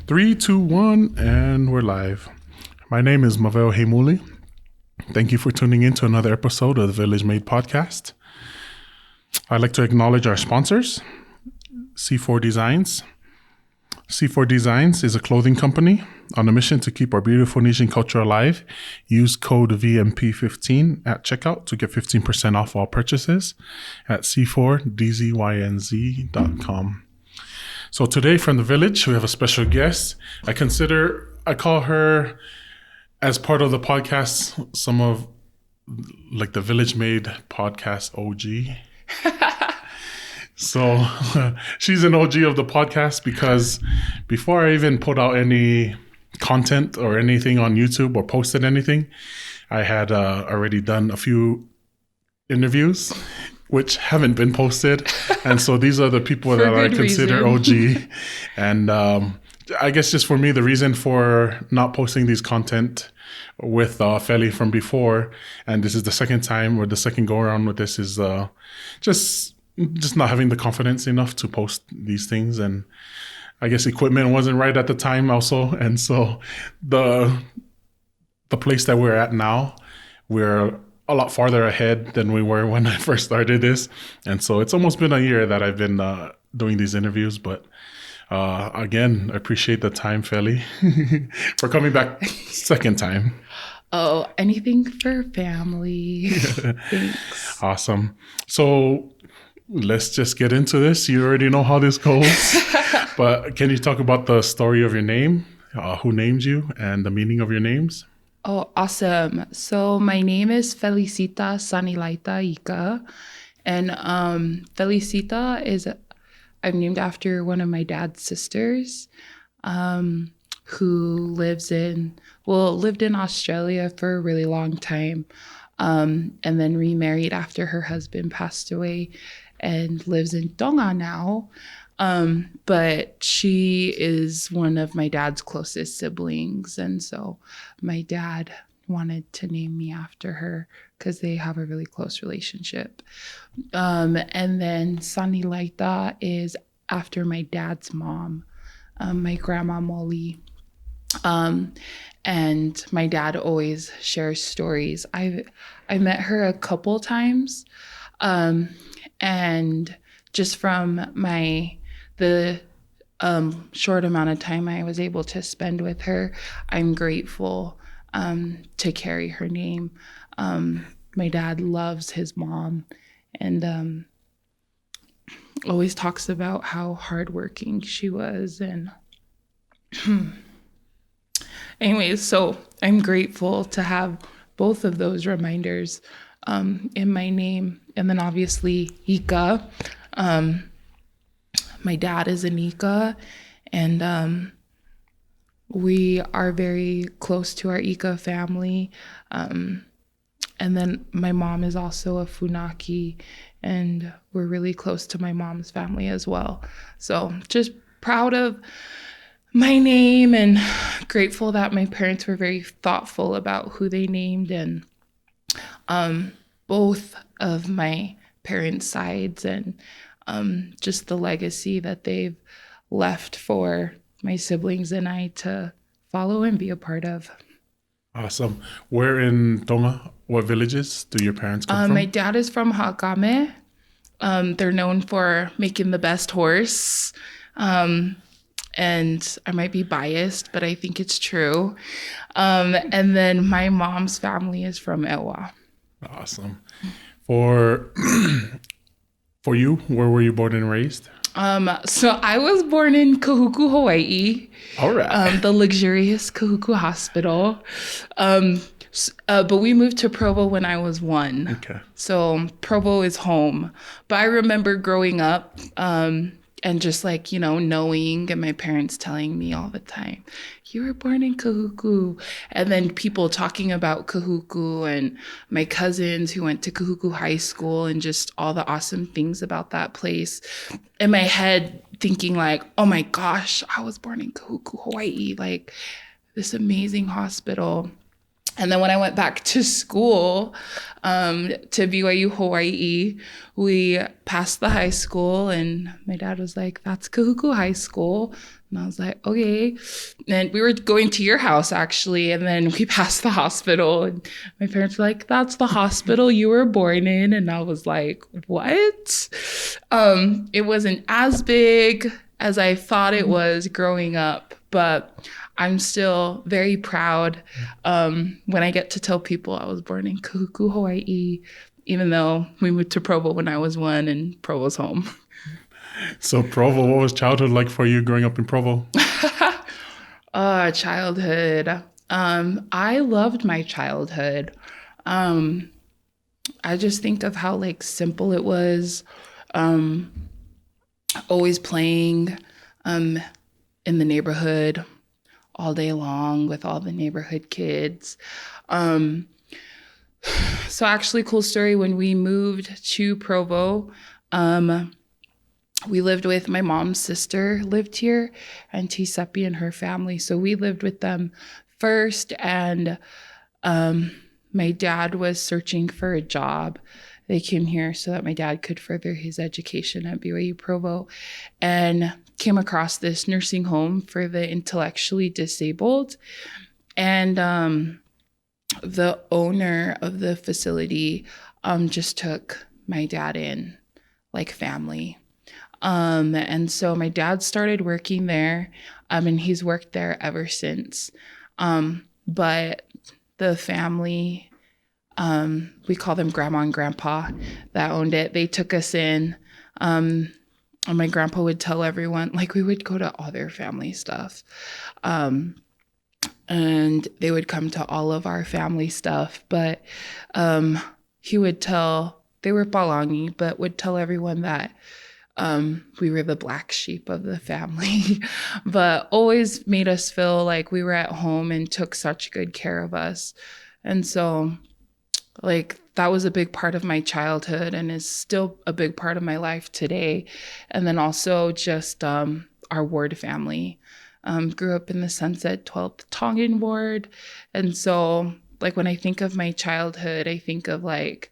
Three, two, one, and we're live. My name is Mavel Heimuli. Thank you for tuning in to another episode of the Village Made podcast. I'd like to acknowledge our sponsors, C4 Designs. C4 Designs is a clothing company on a mission to keep our beautiful Nisian culture alive. Use code VMP15 at checkout to get 15% off all purchases at c4DZYNZ.com. So today from the village, we have a special guest. I call her, as part of the podcast, some of like the Village Made podcast OG. So she's an OG of the podcast because before I even put out any content or anything on YouTube or posted anything, I had already done a few interviews which haven't been posted. And so these are the people that I consider OG. And I guess just for me, the reason for not posting these content with Feli from before, and this is the second time or the second go around with this, is just not having the confidence enough to post these things. And I guess equipment wasn't right at the time also. And so the place that we're at now, we're a lot farther ahead than we were when I first started this. And so it's almost been a year that I've been doing these interviews. But again, I appreciate the time, Feli, for coming back second time. Oh, anything for family. Thanks. Awesome. So let's just get into this. You already know how this goes. But can you talk about the story of your name, who named you, and the meaning of your names? Oh, awesome. So my name is Felicita Sanilaita Ika. And Felicita I'm named after one of my dad's sisters, who lived in Australia for a really long time, and then remarried after her husband passed away and lives in Tonga now. But she is one of my dad's closest siblings. And so my dad wanted to name me after her because they have a really close relationship. And then Sanilaita is after my dad's mom, my grandma Molly. And my dad always shares stories. I met her a couple times. And just from the short amount of time I was able to spend with her, I'm grateful to carry her name. My dad loves his mom and always talks about how hardworking she was. And anyways, so I'm grateful to have both of those reminders in my name. And then obviously Ika. My dad is an Ika, and we are very close to our Ika family. And then my mom is also a Funaki, and we're really close to my mom's family as well. So just proud of my name and grateful that my parents were very thoughtful about who they named, and both of my parents' sides, and just the legacy that they've left for my siblings and I to follow and be a part of. Awesome. Where in Tonga, what villages do your parents come from? My dad is from Hakame. They're known for making the best horse. And I might be biased, but I think it's true. And then my mom's family is from Ewa. Awesome. For you, where were you born and raised? So I was born in Kahuku, Hawaii. All right. The luxurious Kahuku Hospital. But we moved to Provo when I was 1. Okay. So Provo is home. But I remember growing up and just knowing, and my parents telling me all the time, you were born in Kahuku. And then people talking about Kahuku and my cousins who went to Kahuku High School and just all the awesome things about that place. In my head thinking oh my gosh, I was born in Kahuku, Hawaii, this amazing hospital. And then when I went back to school, to BYU Hawaii, we passed the high school, and my dad was like, "That's Kahuku High School." And I was like, "Okay." And we were going to your house, actually, and then we passed the hospital, and my parents were like, "That's the hospital you were born in." And I was like, "What?" It wasn't as big as I thought it was growing up, but I'm still very proud when I get to tell people I was born in Kahuku, Hawaii, even though we moved to Provo when I was 1 and Provo's home. So Provo, what was childhood like for you growing up in Provo? Childhood. I loved my childhood. I just think of how like simple it was. Always playing in the neighborhood all day long with all the neighborhood kids. So actually, cool story, when we moved to Provo, we lived with my mom's sister lived here, Auntie Seppi and her family. So we lived with them first, and my dad was searching for a job. They came here so that my dad could further his education at BYU Provo, and came across this nursing home for the intellectually disabled. And the owner of the facility just took my dad in like family. And so my dad started working there, and he's worked there ever since. But the family, we call them grandma and grandpa that owned it, they took us in. And my grandpa would tell everyone, like we would go to all their family stuff. And they would come to all of our family stuff. But he would tell, they were Palangi, but would tell everyone that we were the black sheep of the family, but always made us feel like we were at home and took such good care of us. And so like that was a big part of my childhood and is still a big part of my life today. And then also just our ward family. Grew up in the Sunset 12th Tongan ward. And so like when I think of my childhood, I think of like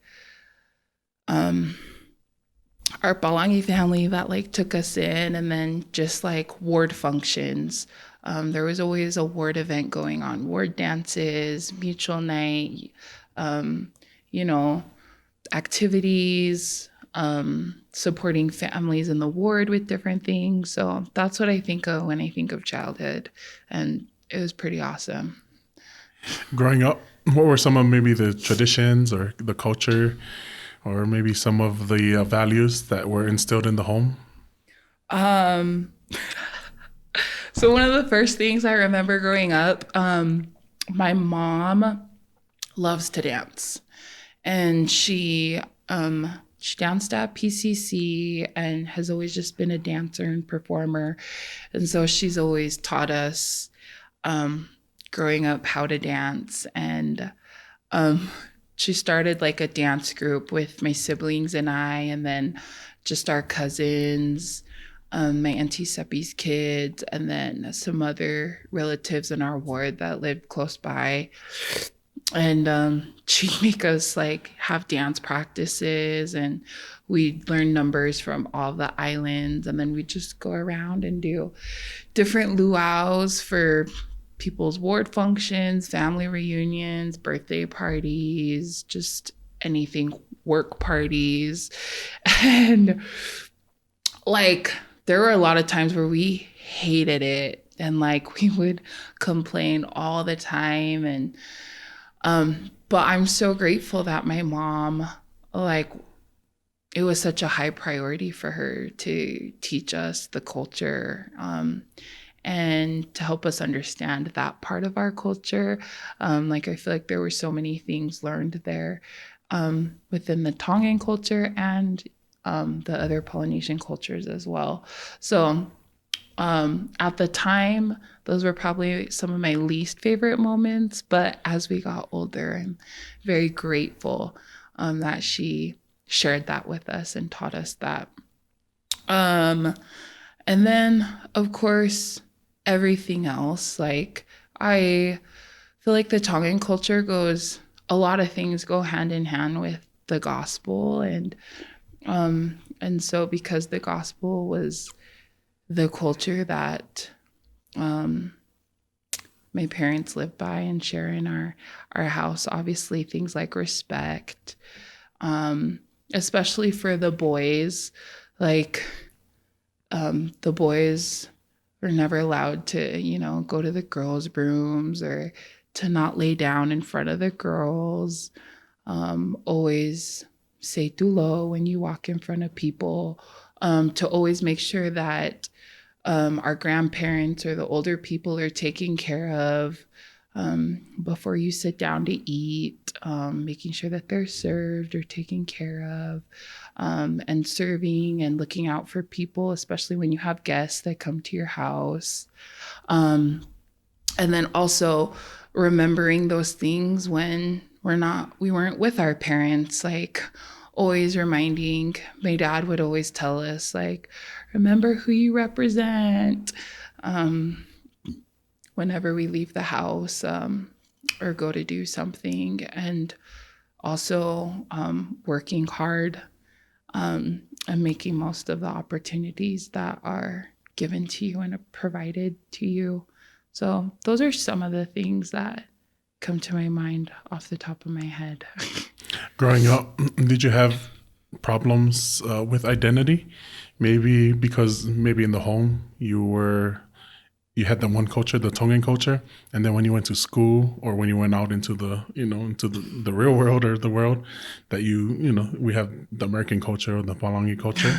our Palangi family that like took us in, and then just like ward functions. There was always a ward event going on, ward dances, mutual night, activities, supporting families in the ward with different things. So that's what I think of when I think of childhood. And it was pretty awesome. Growing up, what were some of maybe the traditions or the culture or maybe some of the values that were instilled in the home? So one of the first things I remember growing up, my mom loves to dance. And she danced at PCC and has always just been a dancer and performer. And so she's always taught us growing up how to dance. And she started like a dance group with my siblings and I, and then just our cousins, my Auntie Seppi's kids, and then some other relatives in our ward that lived close by. And she'd make us like have dance practices, and we'd learn numbers from all the islands, and then we'd just go around and do different luau's for people's ward functions, family reunions, birthday parties, just anything, work parties. And like there were a lot of times where we hated it, and like we would complain all the time. And but I'm so grateful that my mom, like, it was such a high priority for her to teach us the culture, and to help us understand that part of our culture. Like, I feel like there were so many things learned there, within the Tongan culture and the other Polynesian cultures as well. So at the time, those were probably some of my least favorite moments. But as we got older, I'm very grateful that she shared that with us and taught us that. And then, of course, everything else. Like, I feel like the Tongan culture a lot of things go hand in hand with the gospel. And so because the gospel was the culture that my parents lived by and share in our house, obviously things like respect, especially for the boys, like the boys were never allowed to, go to the girls' rooms or to not lay down in front of the girls. Always say tulo when you walk in front of people, to always make sure that our grandparents or the older people are taken care of before you sit down to eat, making sure that they're served or taken care of, and serving and looking out for people, especially when you have guests that come to your house. And then also remembering those things when we weren't with our parents, like always reminding, my dad would always tell us, like, remember who you represent, whenever we leave the house, or go to do something. And also working hard, and making most of the opportunities that are given to you and provided to you. So those are some of the things that come to my mind off the top of my head. Growing up, did you have problems with identity? Maybe because maybe in the home you had the one culture, the Tongan culture, and then when you went to school or when you went out into the real world or the world, that we have the American culture or the Palangi culture.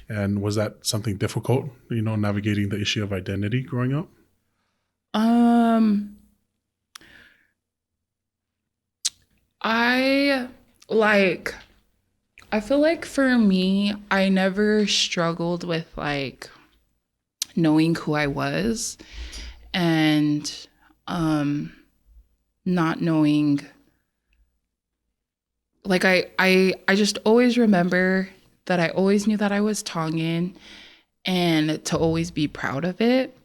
And was that something difficult, navigating the issue of identity growing up? I feel like for me, I never struggled with like knowing who I was and not knowing, like I just always remember that I always knew that I was Tongan and to always be proud of it.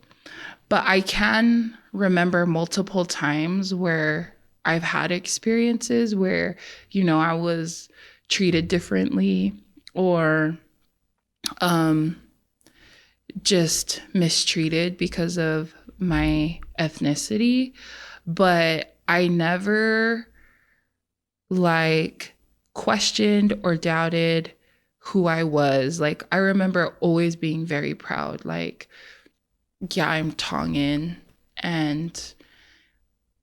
But I can remember multiple times where I've had experiences where, I was treated differently or just mistreated because of my ethnicity. But I never questioned or doubted who I was. Like, I remember always being very proud. Like, yeah, I'm Tongan and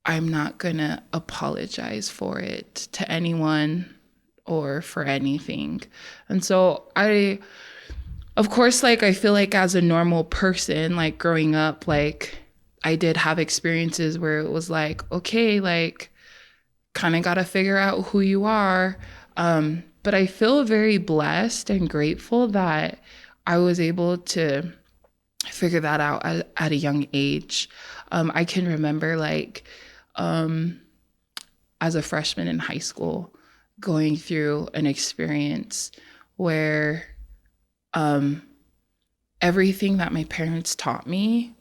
I'm not gonna apologize for it to anyone or for anything. And so of course, I feel like as a normal person, like growing up, like I did have experiences where it was like, okay, like kind of got to figure out who you are. But I feel very blessed and grateful that I was able to figure that out at a young age. I can remember as a freshman in high school, going through an experience where everything that my parents taught me,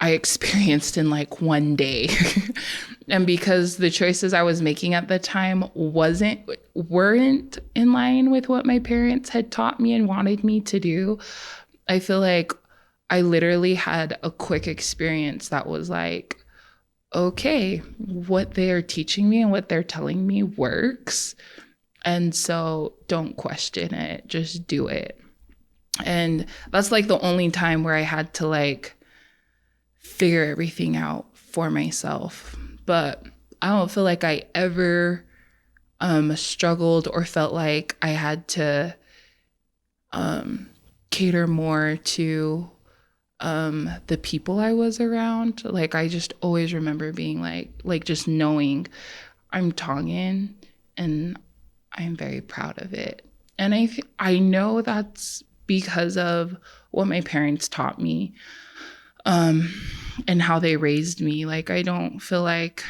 I experienced in one day. And because the choices I was making at the time weren't in line with what my parents had taught me and wanted me to do, I feel like I literally had a quick experience that was like, okay, what they're teaching me and what they're telling me works. And so don't question it, just do it. And that's the only time where I had to figure everything out for myself. But I don't feel like I ever struggled or felt like I had to cater more to the people I was around. I just always remember being just knowing I'm Tongan and I'm very proud of it. And I know that's because of what my parents taught me, and how they raised me. I don't feel like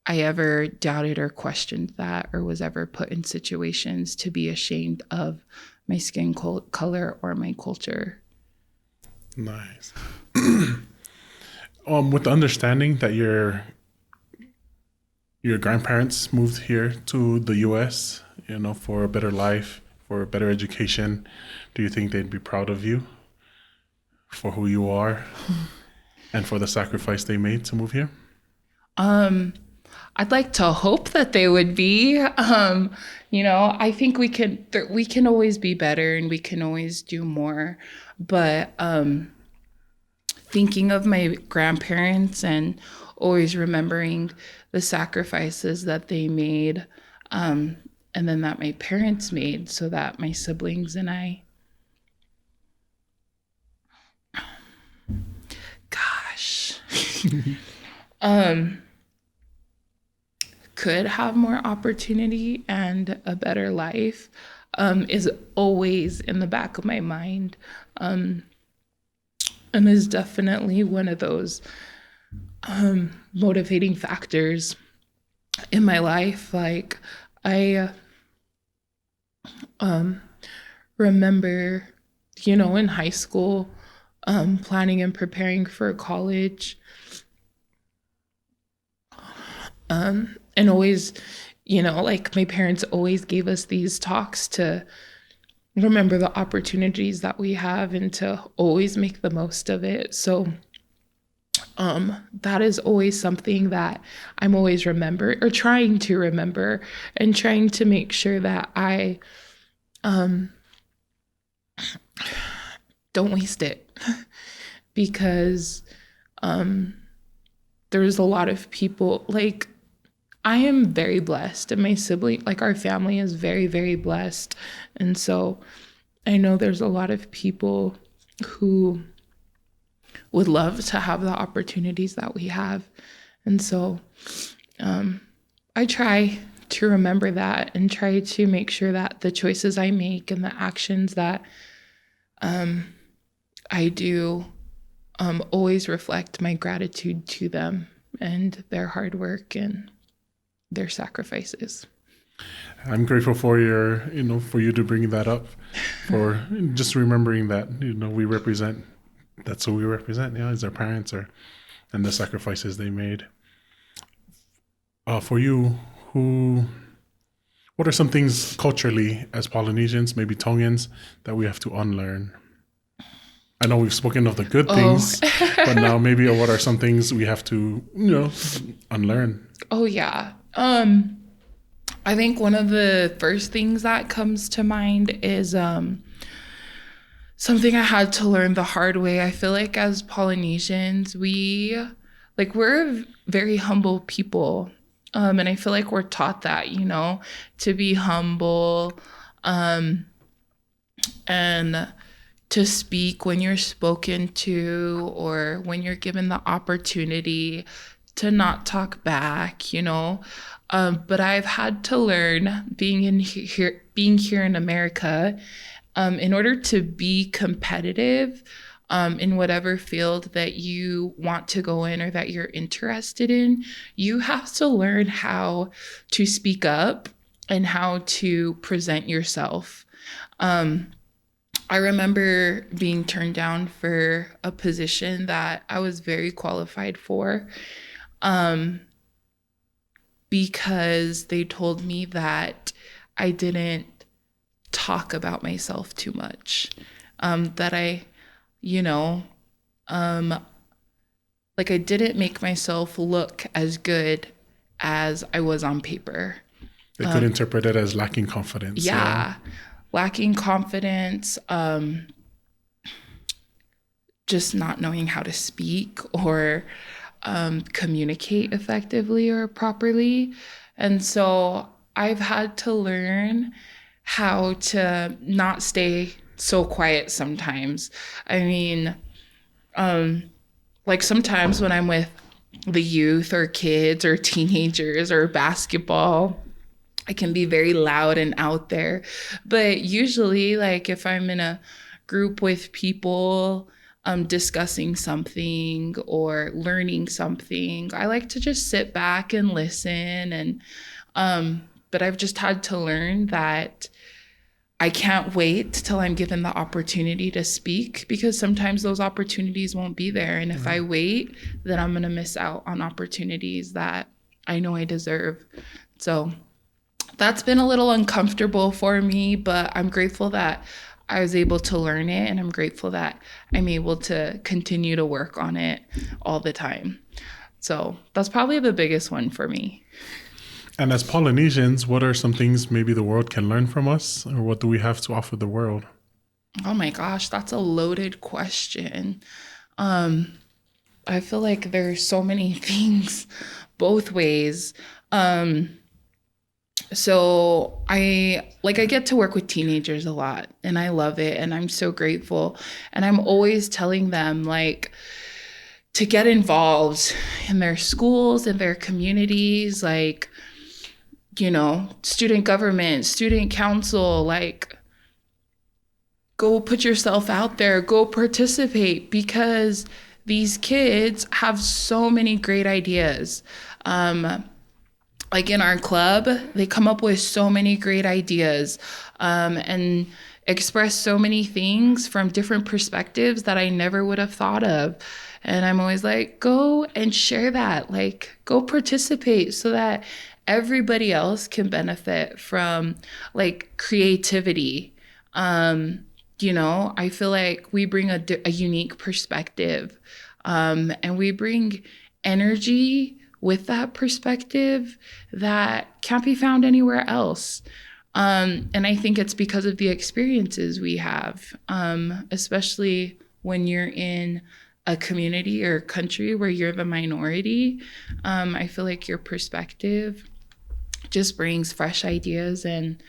I ever doubted or questioned that or was ever put in situations to be ashamed of my skin color or my culture. Nice. With the understanding that you're your grandparents moved here to the U.S., for a better life, for a better education, do you think they'd be proud of you for who you are and for the sacrifice they made to move here? I'd like to hope that they would be. I think we can always be better and we can always do more. But thinking of my grandparents and always remembering the sacrifices that they made, and then that my parents made so that my siblings and I, could have more opportunity and a better life, is always in the back of my mind, and is definitely one of those motivating factors in my life. Like, I remember, in high school, planning and preparing for college, and always, like, my parents always gave us these talks to remember the opportunities that we have and to always make the most of it. So that is always something that I'm always trying to remember, and trying to make sure that I don't waste it. Because there's a lot of people, like, I am very blessed, and my sibling, like, our family is very, very blessed. And so I know there's a lot of people who would love to have the opportunities that we have. And so I try to remember that and try to make sure that the choices I make and the actions that I do always reflect my gratitude to them and their hard work and their sacrifices. I'm grateful for for you to bring that up, for just remembering that, we represent, that's who we represent, is our parents and the sacrifices they made. For you, what are some things culturally as Polynesians, maybe Tongans, that we have to unlearn? I know we've spoken of the good things, but now maybe what are some things we have to, unlearn? Oh, yeah. I think one of the first things that comes to mind is something I had to learn the hard way. I feel like as Polynesians, we're very humble people. And I feel like we're taught that, to be humble, and to speak when you're spoken to, or when you're given the opportunity to not talk back, But I've had to learn being here in America, in order to be competitive in whatever field that you want to go in or that you're interested in, you have to learn how to speak up and how to present yourself. I remember being turned down for a position that I was very qualified for, because they told me that I didn't talk about myself too much, that I, like, I didn't make myself look as good as I was on paper. They could interpret it as lacking confidence. Yeah. Lacking confidence, just not knowing how to speak or communicate effectively or properly. And so I've had to learn how to not stay so quiet sometimes. I mean, like, sometimes when I'm with the youth or kids or teenagers or basketball, I can be very loud and out there. But usually, like, if I'm in a group with people discussing something or learning something, I like to just sit back and listen. And but I've just had to learn that I can't wait till I'm given the opportunity to speak, because sometimes those opportunities won't be there. And if I wait, then I'm going to miss out on opportunities that I know I deserve. So that's been a little uncomfortable for me, but I'm grateful that I was able to learn it, and I'm grateful that I'm able to continue to work on it all the time. So that's probably the biggest one for me. And as Polynesians, what are some things maybe the world can learn from us, or what do we have to offer the world? Oh my gosh, that's a loaded question. I feel like there's so many things both ways. So I get to work with teenagers a lot, and I love it, and I'm so grateful. And I'm always telling them like to get involved in their schools and their communities, like, you know, student government, student council, like go put yourself out there, go participate, because these kids have so many great ideas. Like in our club, they come up with so many great ideas and express so many things from different perspectives that I never would have thought of. And I'm always like, go and share that, like go participate so that everybody else can benefit from like creativity. You know, I feel like we bring a unique perspective, and we bring energy with that perspective that can't be found anywhere else. And I think it's because of the experiences we have, especially when you're in a community or country where you're the minority. I feel like your perspective just brings fresh ideas and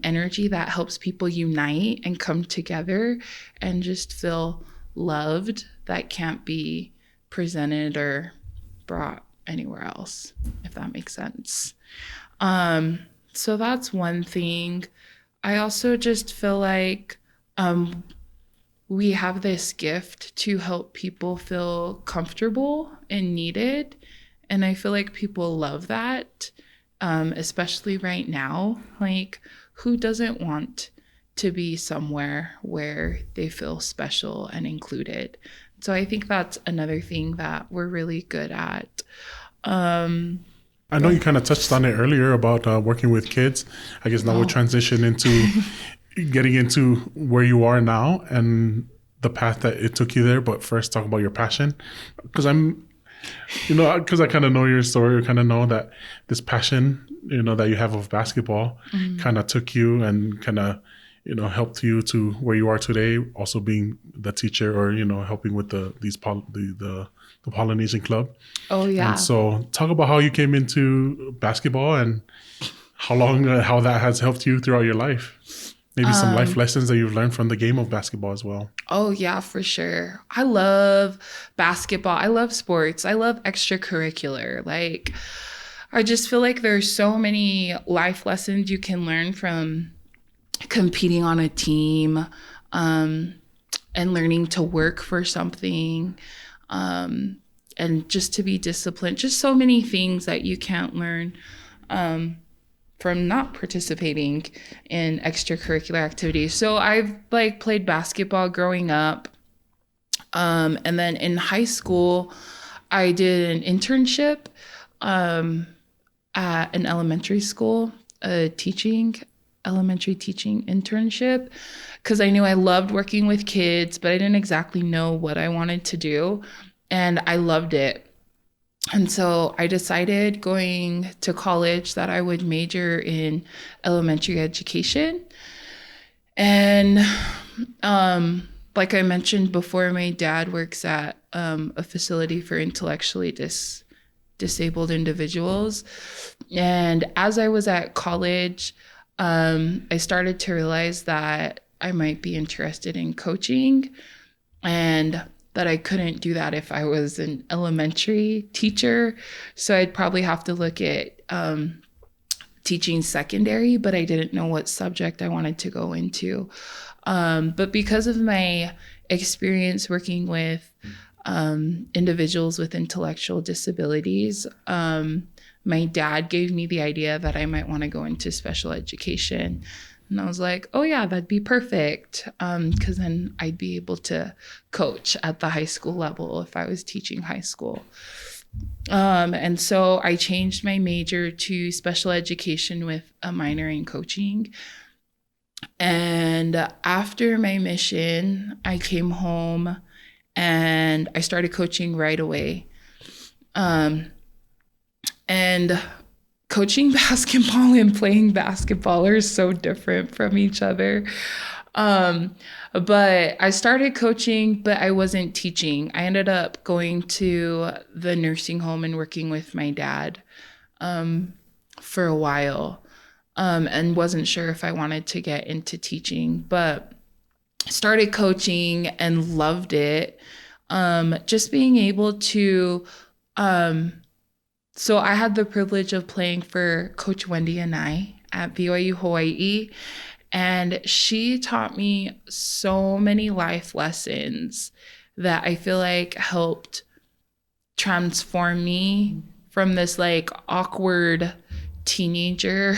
energy that helps people unite and come together and just feel loved, that can't be presented or brought anywhere else, if that makes sense. So that's one thing. I also just feel like we have this gift to help people feel comfortable and needed. And I feel like people love that, especially right now. Like, who doesn't want to be somewhere where they feel special and included? So I think that's another thing that we're really good at. I know you kind of touched on it earlier about working with kids. I guess now we'll transition into getting into where you are now and the path that it took you there. But first, talk about your passion, because because I kind of know your story. I kind of know that this passion, that you have of basketball, kind of took you and kind of, helped you to where you are today. Also being the teacher, or helping with the Polynesian club. Oh yeah. And so, talk about how you came into basketball and how that has helped you throughout your life. Maybe some life lessons that you've learned from the game of basketball as well. Oh yeah, for sure. I love basketball. I love sports. I love extracurricular. Like, I just feel like there's so many life lessons you can learn from competing on a team, and learning to work for something, and just to be disciplined. Just so many things that you can't learn from not participating in extracurricular activities. So I've played basketball growing up. And then in high school, I did an internship at an elementary school, elementary teaching internship, because I knew I loved working with kids, but I didn't exactly know what I wanted to do. And I loved it. And so I decided going to college that I would major in elementary education. And like I mentioned before, my dad works at a facility for intellectually disabled individuals. And as I was at college, I started to realize that I might be interested in coaching, and that I couldn't do that if I was an elementary teacher. So I'd probably have to look at teaching secondary, but I didn't know what subject I wanted to go into. But because of my experience working with individuals with intellectual disabilities, my dad gave me the idea that I might want to go into special education. And I was like, oh yeah, that'd be perfect. Because then I'd be able to coach at the high school level if I was teaching high school. And so I changed my major to special education with a minor in coaching. And after my mission, I came home and I started coaching right away. And coaching basketball and playing basketball are so different from each other. But I started coaching, but I wasn't teaching. I ended up going to the nursing home and working with my dad for a while, and wasn't sure if I wanted to get into teaching, but started coaching and loved it. Just being able to, so I had the privilege of playing for Coach Wendy and I at BYU Hawaii. And she taught me so many life lessons that I feel like helped transform me from this like awkward teenager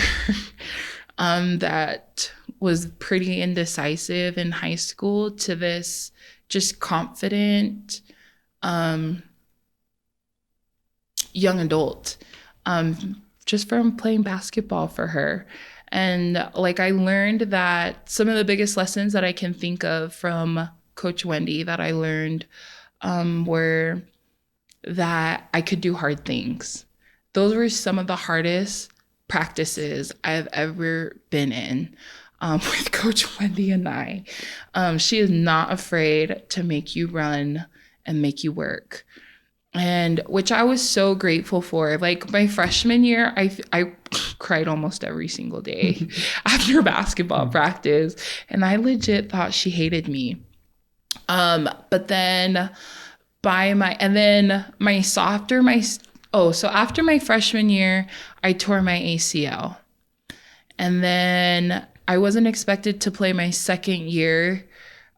that was pretty indecisive in high school to this just confident young adult, just from playing basketball for her. And like I learned that some of the biggest lessons that I can think of from Coach Wendy that I learned were that I could do hard things. Those were some of the hardest practices I've ever been in with Coach Wendy and I. She is not afraid to make you run and make you work. And which I was so grateful for. Like my freshman year, I cried almost every single day after basketball practice. And I legit thought she hated me. But then after my freshman year, I tore my ACL. And then I wasn't expected to play my second year.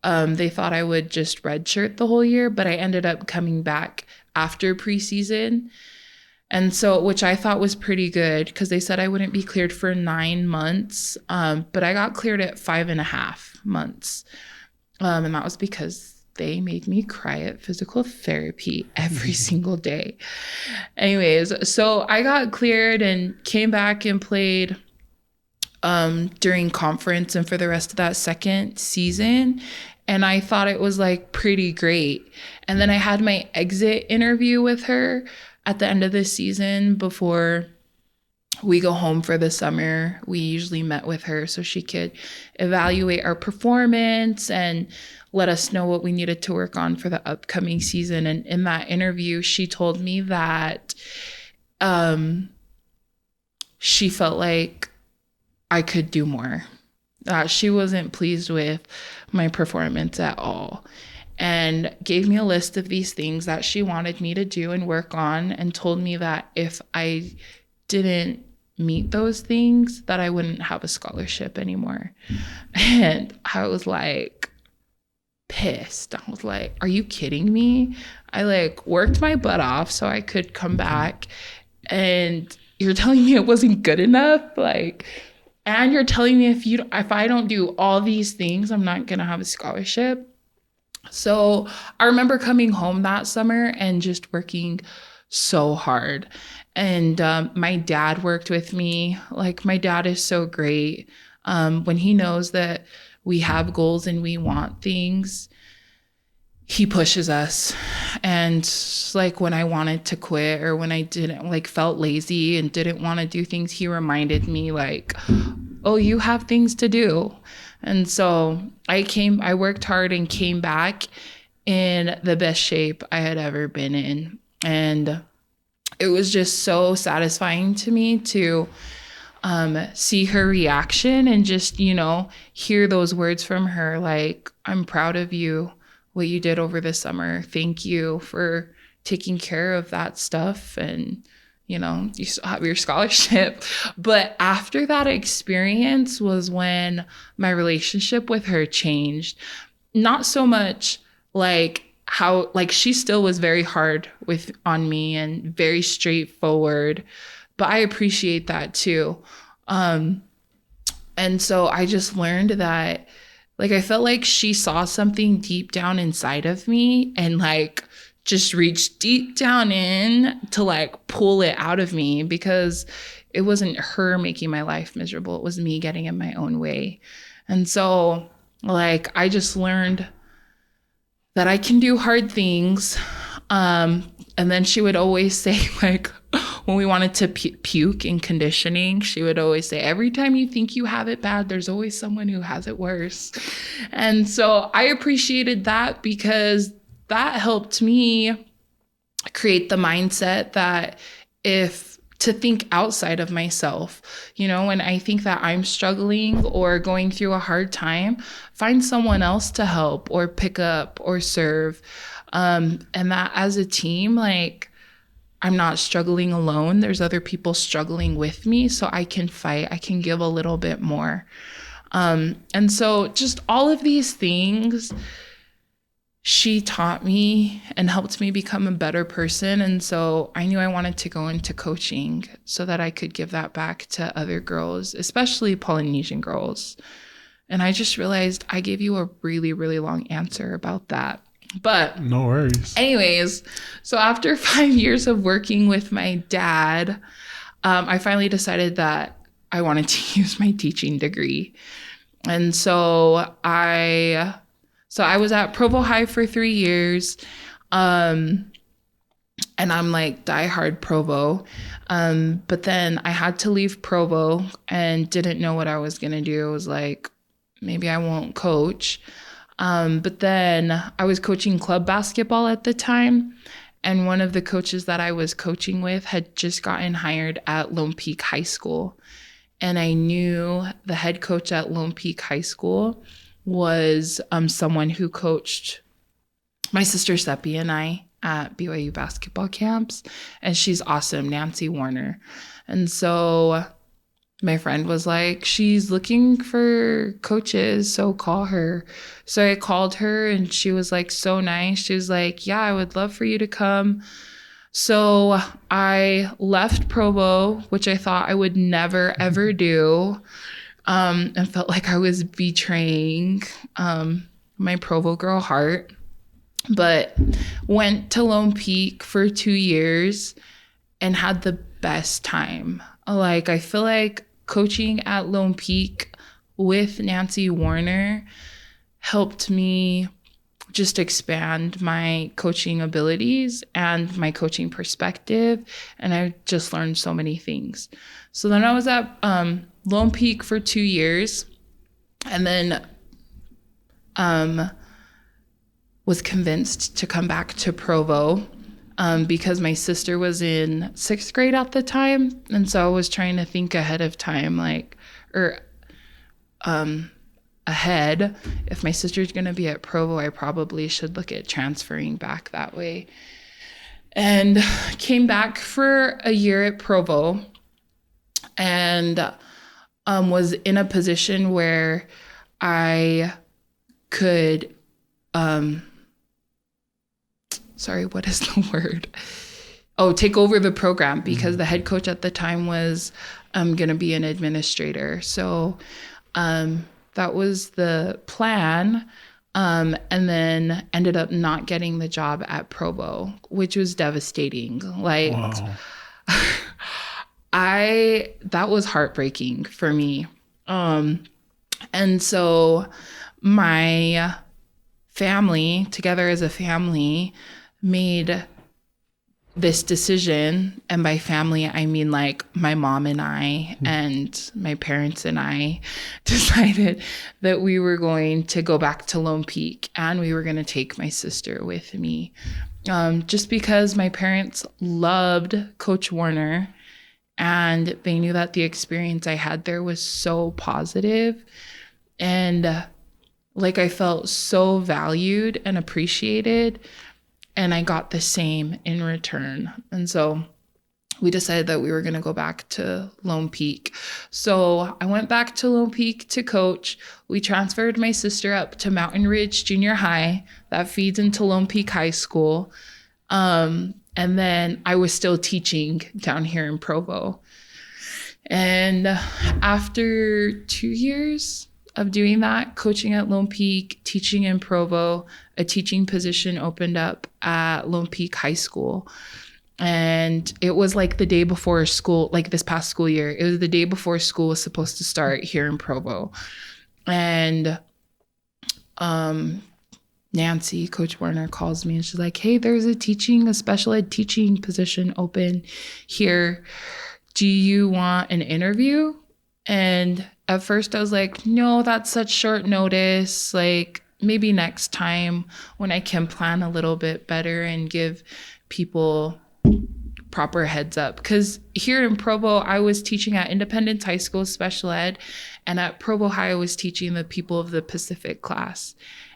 They thought I would just redshirt the whole year, but I ended up coming back after preseason. And so, which I thought was pretty good because they said I wouldn't be cleared for 9 months. But I got cleared at 5.5 months. And that was because they made me cry at physical therapy every single day. Anyways, so I got cleared and came back and played during conference and for the rest of that second season. And I thought it was like pretty great. And then I had my exit interview with her at the end of the season before we go home for the summer. We usually met with her so she could evaluate our performance and let us know what we needed to work on for the upcoming season. And in that interview, she told me that she felt like I could do more. She wasn't pleased with my performance at all, and gave me a list of these things that she wanted me to do and work on, and told me that if I didn't meet those things, that I wouldn't have a scholarship anymore. And I was like pissed. I was like, are you kidding me? I like worked my butt off so I could come back, and you're telling me it wasn't good enough? Like, and you're telling me if I don't do all these things, I'm not gonna have a scholarship. So I remember coming home that summer and just working so hard. And my dad worked with me. Like my dad is so great. When he knows that we have goals and we want things, he pushes us. And like when I wanted to quit or when I didn't, like felt lazy and didn't want to do things, he reminded me like, oh, you have things to do. And so I worked hard and came back in the best shape I had ever been in. And it was just so satisfying to me to see her reaction and just, hear those words from her. Like, I'm proud of you, what you did over the summer. Thank you for taking care of that stuff. And, you still have your scholarship. But after that experience was when my relationship with her changed. Not so much like how, like she still was very hard on me and very straightforward, but I appreciate that too. And so I just learned that, like, I felt like she saw something deep down inside of me and like just reached deep down in to like pull it out of me, because it wasn't her making my life miserable. It was me getting in my own way. And so like, I just learned that I can do hard things. And then she would always say, like, when we wanted to puke in conditioning, she would always say, every time you think you have it bad, there's always someone who has it worse. And so I appreciated that, because that helped me create the mindset that to think outside of myself. You know, when I think that I'm struggling or going through a hard time, find someone else to help or pick up or serve. And that as a team, like, I'm not struggling alone. There's other people struggling with me, so I can fight. I can give a little bit more. And so just all of these things she taught me and helped me become a better person. And so I knew I wanted to go into coaching so that I could give that back to other girls, especially Polynesian girls. And I just realized I gave you a really, really long answer about that. But no worries. Anyways, so after 5 years of working with my dad, I finally decided that I wanted to use my teaching degree. And so I was at Provo High for 3 years. And I'm like diehard Provo. But then I had to leave Provo and didn't know what I was going to do. I was like, maybe I won't coach. But then I was coaching club basketball at the time. And one of the coaches that I was coaching with had just gotten hired at Lone Peak High School. And I knew the head coach at Lone Peak High School was someone who coached my sister Seppi and I at BYU basketball camps. And she's awesome, Nancy Warner. And so my friend was like, she's looking for coaches, so call her. So I called her and she was like so nice. She was like, yeah, I would love for you to come. So I left Provo, which I thought I would never, ever do, and felt like I was betraying my Provo girl heart. But went to Lone Peak for 2 years and had the best time. Like, I feel like coaching at Lone Peak with Nancy Warner helped me just expand my coaching abilities and my coaching perspective. And I just learned so many things. So then I was at Lone Peak for 2 years, and then was convinced to come back to Provo because my sister was in 6th grade at the time. And so I was trying to think ahead of time, ahead. If my sister's going to be at Provo, I probably should look at transferring back that way. And came back for a year at Provo and was in a position where I could, what is the word? Take over the program, because the head coach at the time was going to be an administrator. So that was the plan, and then ended up not getting the job at Provo, which was devastating. Like, wow. That was heartbreaking for me. And so my family, together as a family, made this decision. And by family, I mean like my mom and I and my parents and I decided that we were going to go back to Lone Peak and we were going to take my sister with me. Just because my parents loved Coach Warner and they knew that the experience I had there was so positive, and like I felt so valued and appreciated, and I got the same in return. And so we decided that we were going to go back to Lone Peak. So I went back to Lone Peak to coach. We transferred my sister up to Mountain Ridge Junior High that feeds into Lone Peak High School. And then I was still teaching down here in Provo. And after 2 years of doing that, coaching at Lone Peak, teaching in Provo, a teaching position opened up at Lone Peak High School. And it was like the day before school, like this past school year, it was the day before school was supposed to start here in Provo. And Nancy, Coach Warner, calls me and she's like, hey, there's a special ed teaching position open here. Do you want an interview? And at first I was like, no, that's such short notice. Like maybe next time when I can plan a little bit better and give people proper heads up. Because here in Provo, I was teaching at Independence High School special ed, and at Provo High, I was teaching the people of the Pacific class.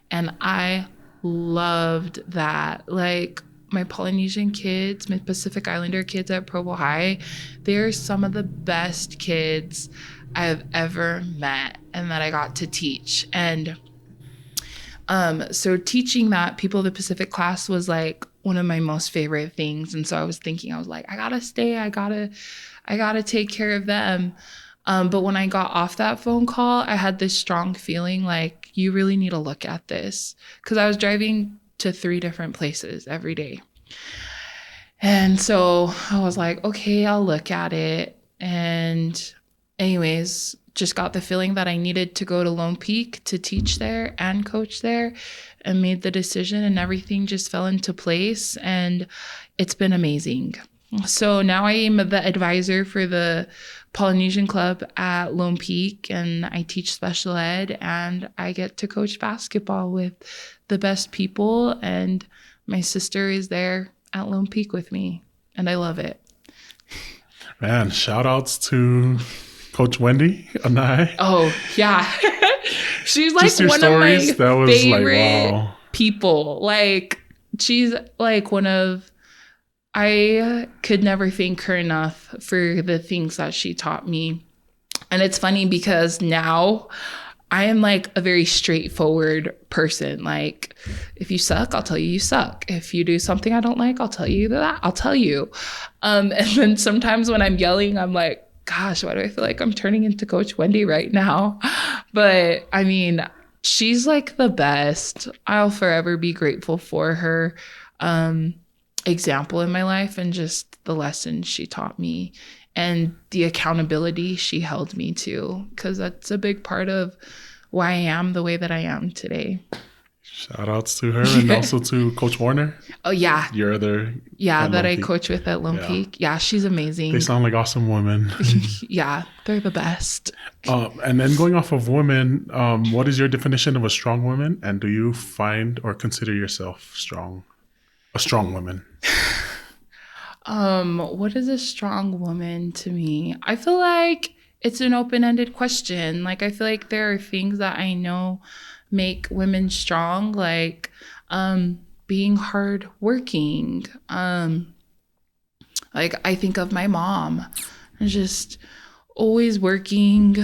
And I loved that. Like my Polynesian kids, my Pacific Islander kids at Provo High, they're some of the best kids I've ever met and that I got to teach. And so teaching that people of the Pacific class was like one of my most favorite things. And so I was like, I gotta stay. I gotta take care of them. But when I got off that phone call, I had this strong feeling like, you really need to look at this. Because I was driving to 3 different places every day. And so I was like, okay, I'll look at it. And anyways, just got the feeling that I needed to go to Lone Peak to teach there and coach there, and made the decision, and everything just fell into place, and it's been amazing. So now I am the advisor for the Polynesian Club at Lone Peak, and I teach special ed, and I get to coach basketball with the best people, and my sister is there at Lone Peak with me, and I love it. Man, shout outs to Coach Wendy and I. Oh, yeah. She's like just your one stories, of my that was favorite like, wow. people. Like, she's like I could never thank her enough for the things that she taught me. And it's funny because now I am like a very straightforward person. Like, if you suck, I'll tell you suck. If you do something I don't like, I'll tell you that. I'll tell you. And then sometimes when I'm yelling, I'm like, gosh, why do I feel like I'm turning into Coach Wendy right now? But I mean, she's like the best. I'll forever be grateful for her example in my life, and just the lessons she taught me and the accountability she held me to, because that's a big part of why I am the way that I am today. Shout outs to her, and also to Coach Warner. Oh, yeah. Your other. Yeah, that I coach with at Lone Peak. Yeah, she's amazing. They sound like awesome women. Yeah, they're the best. And then going off of women, what is your definition of a strong woman? And do you find or consider yourself a strong woman? What is a strong woman to me? I feel like it's an open-ended question. Like, I feel like there are things that I know make women strong, like being hardworking. Like, I think of my mom, just always working,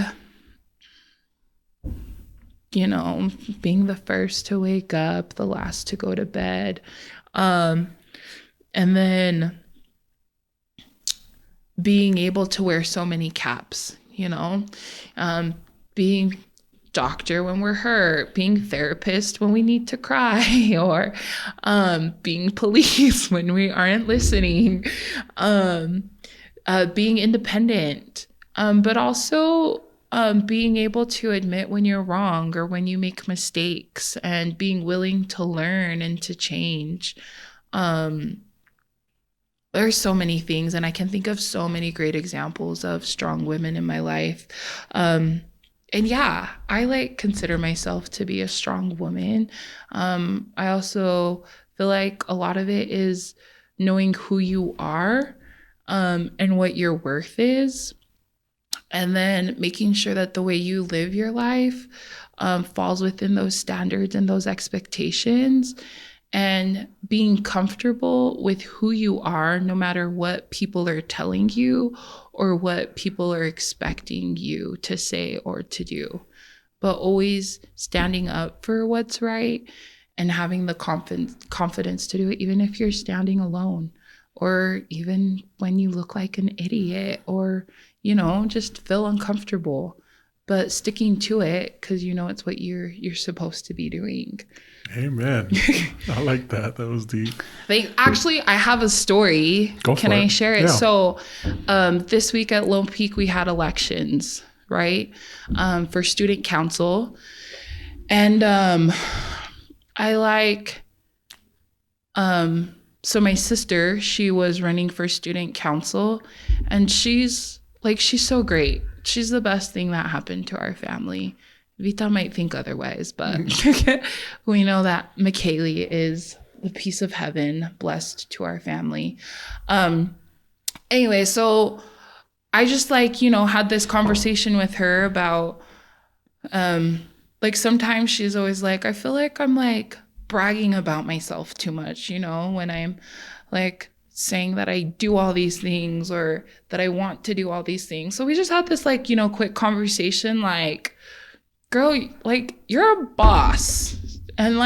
you know, being the first to wake up, the last to go to bed. And then being able to wear so many caps, you know, being doctor when we're hurt, being therapist when we need to cry, or being police when we aren't listening, being independent, but also being able to admit when you're wrong or when you make mistakes, and being willing to learn and to change. There's so many things, and I can think of so many great examples of strong women in my life. And yeah, I consider myself to be a strong woman. I also feel like a lot of it is knowing who you are, and what your worth is, and then making sure that the way you live your life falls within those standards and those expectations, and being comfortable with who you are, no matter what people are telling you or what people are expecting you to say or to do, but always standing up for what's right and having the confidence to do it, even if you're standing alone, or even when you look like an idiot, or, you know, just feel uncomfortable. but sticking to it because you know it's what you're supposed to be doing. Amen. I like that. That was deep. Actually, I have a story. Can I share it? Yeah. So this week at Lone Peak, we had elections, right? For student council. And so my sister, she was running for student council, and she's so great. She's the best thing that happened to our family. Vita might think otherwise, but we know that McKaylee is the piece of heaven blessed to our family. Anyway, so I just had this conversation with her about, sometimes she's always like, I feel like I'm bragging about myself too much, when I'm saying that I do all these things or that I want to do all these things. So we just had this quick conversation, girl, you're a boss. And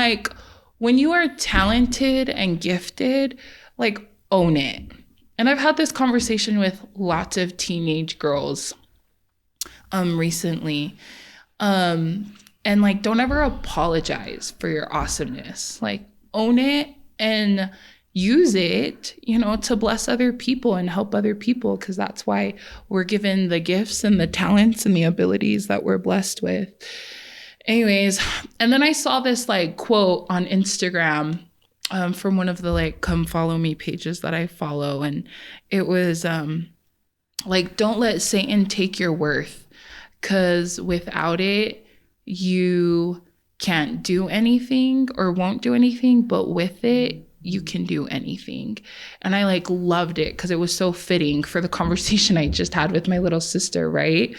when you are talented and gifted, own it. And I've had this conversation with lots of teenage girls recently. And don't ever apologize for your awesomeness. Own it and use it, to bless other people and help other people, because that's why we're given the gifts and the talents and the abilities that we're blessed with. Anyways, and then I saw this quote on Instagram from one of the come follow me pages that I follow, and it was don't let Satan take your worth, because without it you can't do anything or won't do anything, but with it you can do anything. And I loved it because it was so fitting for the conversation I just had with my little sister, right?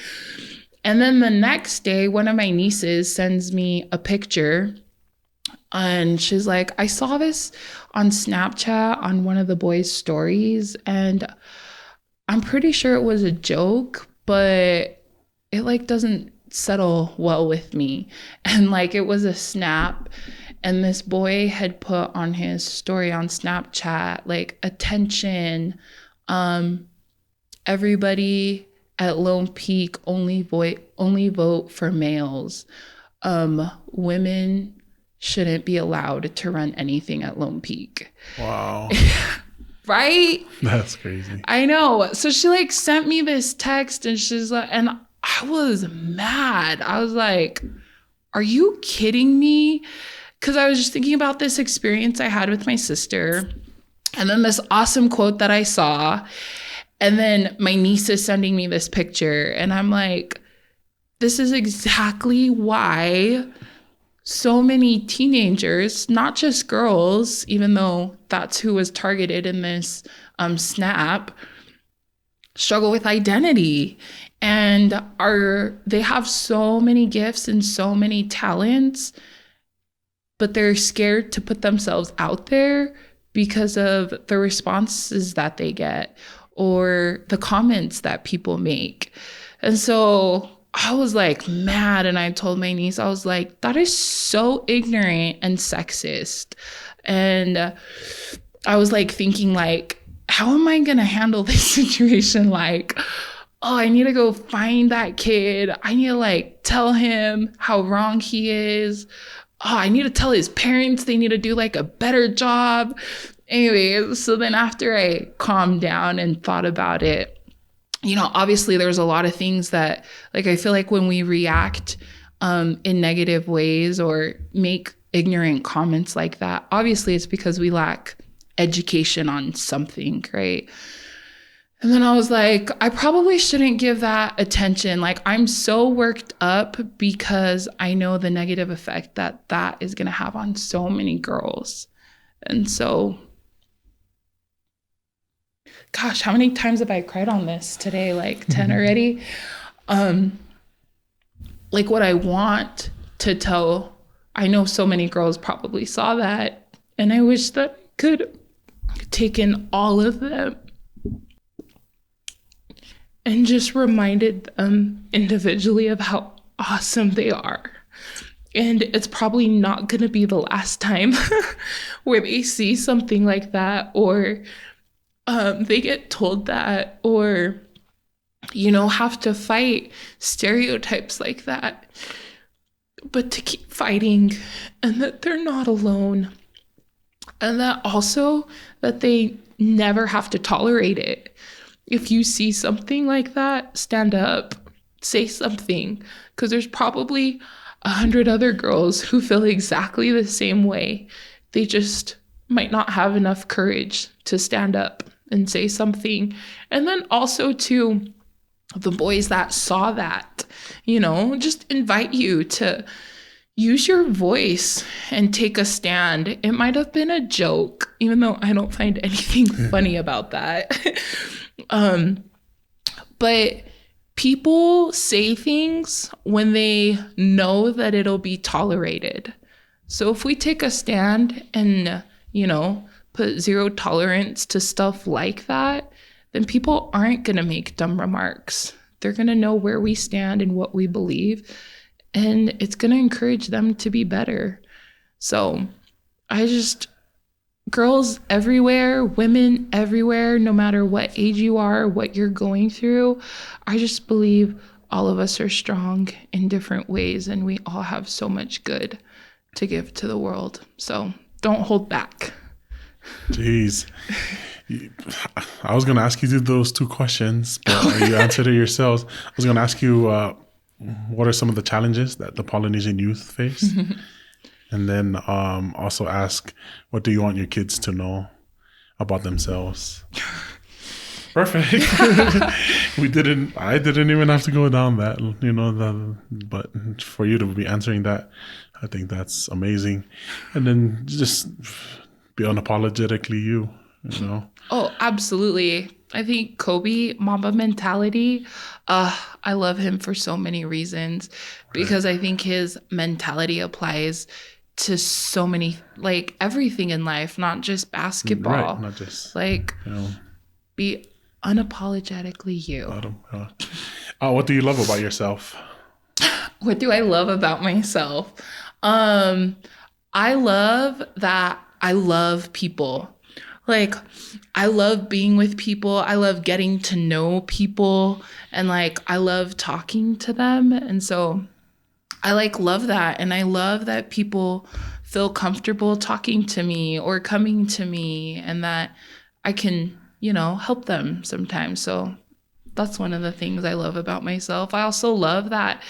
And then the next day, one of my nieces sends me a picture, and she's like, I saw this on Snapchat on one of the boys' stories, and I'm pretty sure it was a joke, but it doesn't settle well with me. And it was a snap, and this boy had put on his story on Snapchat, attention, everybody at Lone Peak only vote for males. Women shouldn't be allowed to run anything at Lone Peak. Wow. Right? That's crazy. I know. So she sent me this text, and she's and I was mad. I was like, are you kidding me? Because I was just thinking about this experience I had with my sister, and then this awesome quote that I saw, and then my niece is sending me this picture, and I'm like, this is exactly why so many teenagers, not just girls, even though that's who was targeted in this snap, struggle with identity. And they have so many gifts and so many talents, but they're scared to put themselves out there because of the responses that they get or the comments that people make. And so I was mad, and I told my niece, I was like, that is so ignorant and sexist. And I was thinking how am I going to handle this situation? I need to go find that kid. I need to tell him how wrong he is. I need to tell his parents they need to do a better job. Anyway, so then after I calmed down and thought about it, obviously there's a lot of things that I feel when we react in negative ways or make ignorant comments like that, obviously it's because we lack education on something, right? And then I was like, I probably shouldn't give that attention. I'm so worked up because I know the negative effect that is going to have on so many girls. And so, gosh, how many times have I cried on this today? 10 already. What I want to tell, I know so many girls probably saw that, and I wish that I could take in all of them and just reminded them individually of how awesome they are. And it's probably not going to be the last time where they see something like that, or they get told that, or have to fight stereotypes like that, but to keep fighting, and that they're not alone, and that also that they never have to tolerate it. If you see something like that, stand up, say something, because there's probably 100 other girls who feel exactly the same way. They just might not have enough courage to stand up and say something. And then also to the boys that saw that, just invite you to use your voice and take a stand. It might have been a joke, even though I don't find anything funny about that. But people say things when they know that it'll be tolerated. So if we take a stand and, put zero tolerance to stuff like that, then people aren't going to make dumb remarks. They're going to know where we stand and what we believe, and it's going to encourage them to be better. So girls everywhere, women everywhere, no matter what age you are, what you're going through, I just believe all of us are strong in different ways, and we all have so much good to give to the world. So don't hold back. Jeez. I was going to ask you those two questions, but you answered it yourselves. I was going to ask you, what are some of the challenges that the Polynesian youth face? And then also ask, what do you want your kids to know about themselves? Perfect. I didn't even have to go down that, but for you to be answering that, I think that's amazing. And then just be unapologetically you. Oh, absolutely. I think Kobe, Mamba mentality, I love him for so many reasons, because I think his mentality applies to so many, like everything in life, not just basketball. Right, not just, be unapologetically you. What do you love about yourself? What do I love about myself? I love that I love people. Like, I love being with people. I love getting to know people, and I love talking to them. And so I love that. And I love that people feel comfortable talking to me or coming to me, and that I can, help them sometimes. So that's one of the things I love about myself. I also love that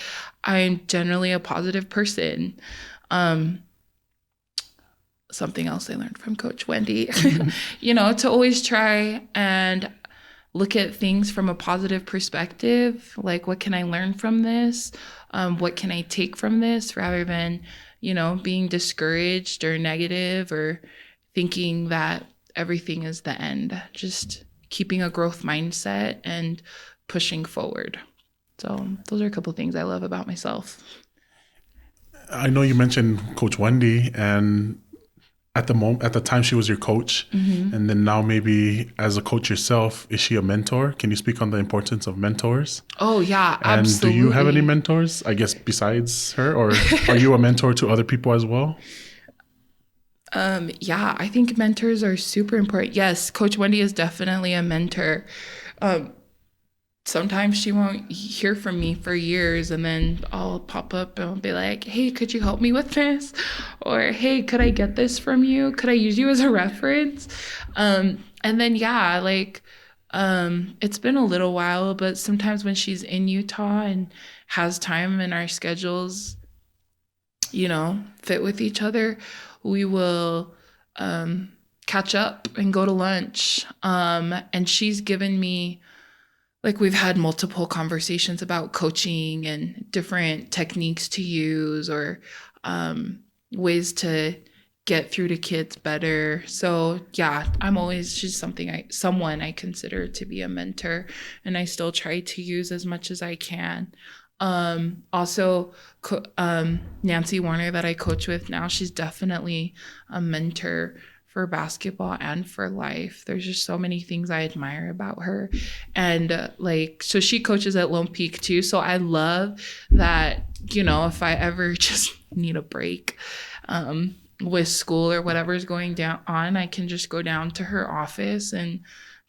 I'm generally a positive person. Something else I learned from Coach Wendy, to always try and look at things from a positive perspective. Like, what can I learn from this? What can I take from this, rather than, being discouraged or negative or thinking that everything is the end. Just keeping a growth mindset and pushing forward. So those are a couple of things I love about myself. I know you mentioned Coach Wendy, and at the time she was your coach, and then now maybe as a coach yourself, is she a mentor? Can you speak on the importance of mentors? Oh yeah, absolutely. And do you have any mentors, I guess, besides her, or are you a mentor to other people as well? Yeah, I think mentors are super important. Yes, Coach Wendy is definitely a mentor. Sometimes she won't hear from me for years, and then I'll pop up and I'll be like, hey, could you help me with this? Or, hey, could I get this from you? Could I use you as a reference? And then, yeah, it's been a little while, but sometimes when she's in Utah and has time and our schedules, fit with each other, we will catch up and go to lunch. And she's given me, we've had multiple conversations about coaching and different techniques to use, or ways to get through to kids better. So yeah, she's someone I consider to be a mentor, and I still try to use as much as I can. Also, Nancy Warner, that I coach with now, she's definitely a mentor for basketball and for life. There's just so many things I admire about her. And so she coaches at Lone Peak too. So I love that, if I ever just need a break with school or whatever's going on, I can just go down to her office and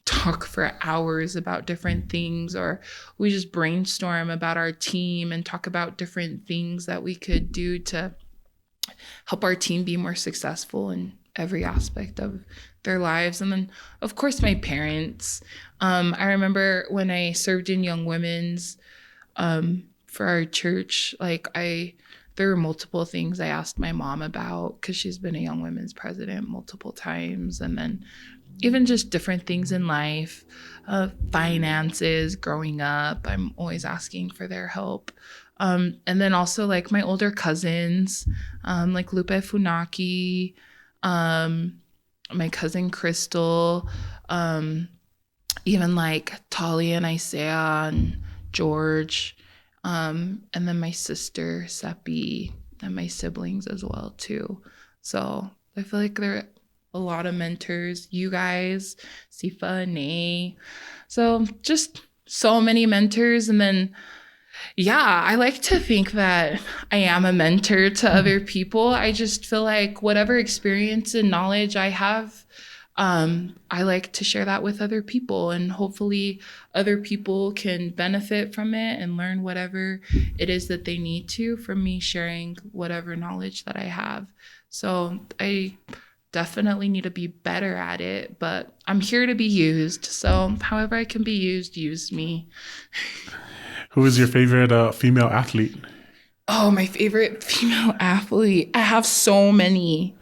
talk for hours about different things, or we just brainstorm about our team and talk about different things that we could do to help our team be more successful in every aspect of their lives. And then, of course, my parents. I remember when I served in Young Women's for our church, there were multiple things I asked my mom about because she's been a Young Women's president multiple times. And then even just different things in life, finances, growing up, I'm always asking for their help. And then also like my older cousins, like Lupe Funaki, my cousin Crystal, even like Talia and Isaiah and George, and then my sister Seppi and my siblings as well too. So I feel like there are a lot of mentors, you guys, Sifa, Nay. So just so many mentors. And then, yeah, I like to think that I am a mentor to other people. I just feel like whatever experience and knowledge I have, I like to share that with other people, and hopefully other people can benefit from it and learn whatever it is that they need to from me sharing whatever knowledge that I have. So I definitely need to be better at it, but I'm here to be used. So however I can be used, use me. Who is your favorite female athlete? Oh, my favorite female athlete. I have so many.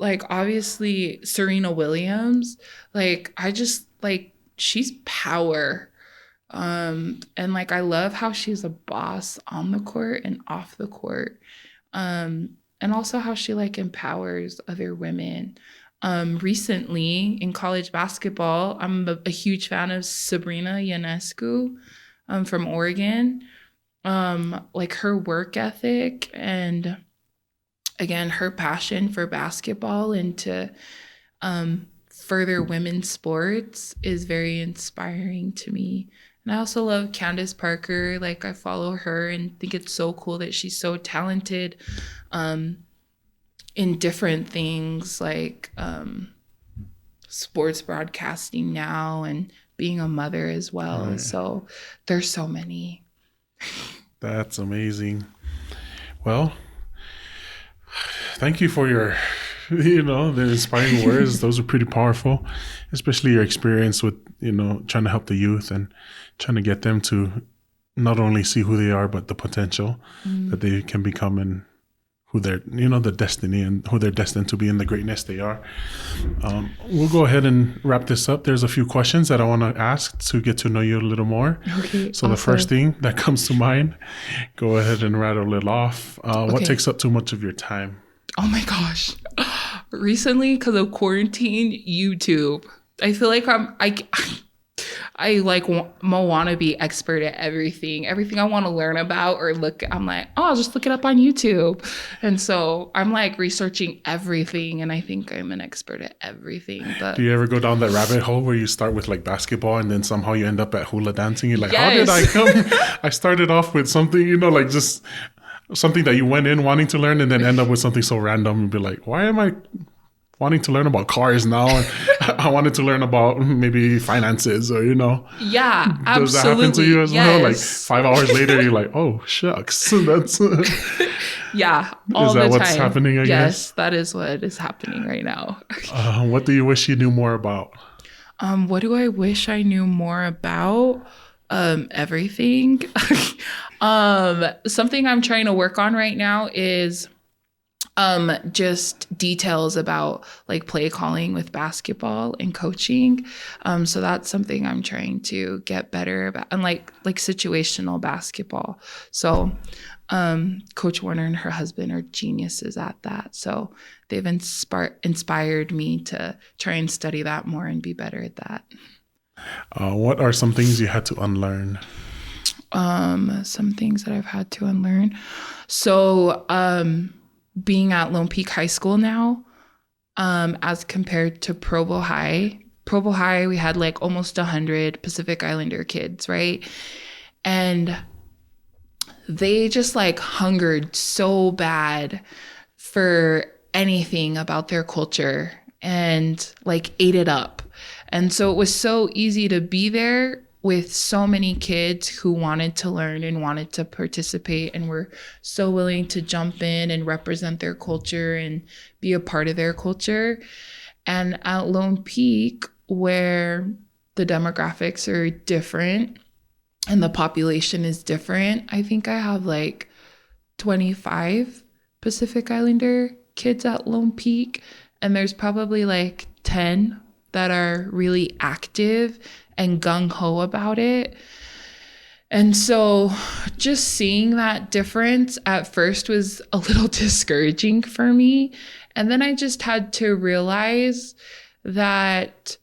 Like obviously Serena Williams. Like I just like she's power. And like I love how she's a boss on the court and off the court. And also how she like empowers other women. Recently in college basketball, I'm a huge fan of Sabrina Ionescu from Oregon. Like her work ethic and again, her passion for basketball and to further women's sports is very inspiring to me. And I also love Candace Parker. Like I follow her and think it's so cool that she's so talented in different things like sports broadcasting now and being a mother as well. Right. So there's so many. That's amazing. Well, thank you for your, the inspiring words. Those are pretty powerful, especially your experience with, trying to help the youth and trying to get them to not only see who they are, but the potential that they can become and who they're, the destiny and who they're destined to be and the greatness they are. We'll go ahead and wrap this up. There's a few questions that I want to ask to get to know you a little more. Okay. So awesome. The first thing that comes to mind, go ahead and rattle it off. Okay. What takes up too much of your time? Oh my gosh. Recently, because of quarantine, YouTube. I feel like I want to be expert at everything. Everything I want to learn about or look at, I'm like, I'll just look it up on YouTube. And so I'm like researching everything, and I think I'm an expert at everything. But do you ever go down that rabbit hole where you start with like basketball and then somehow you end up at hula dancing? You're like, yes. How did I come? I started off with something, like just something that you went in wanting to learn and then end up with something so random and be like, why am I wanting to learn about cars now? And I wanted to learn about maybe finances or, Yeah, absolutely. Does that happen to you as well? Like 5 hours later, you're like, oh, shucks. That's yeah, all the time. Is that what's happening, I guess? Yes, that is what is happening right now. What do you wish you knew more about? What do I wish I knew more about? Everything. Something I'm trying to work on right now is just details about like play calling with basketball and coaching. So that's something I'm trying to get better about, and like situational basketball. So Coach Warner and her husband are geniuses at that. So they've inspired me to try and study that more and be better at that. What are some things you had to unlearn? Some things that I've had to unlearn. So, being at Lone Peak High School now, as compared to Provo High. Provo High, we had like almost 100 Pacific Islander kids, right? And they just like hungered so bad for anything about their culture and like ate it up. And so it was so easy to be there with so many kids who wanted to learn and wanted to participate and were so willing to jump in and represent their culture and be a part of their culture. And at Lone Peak, where the demographics are different and the population is different, I think I have like 25 Pacific Islander kids at Lone Peak, and there's probably like 10 that are really active and gung-ho about it. And so just seeing that difference at first was a little discouraging for me. And then I just had to realize that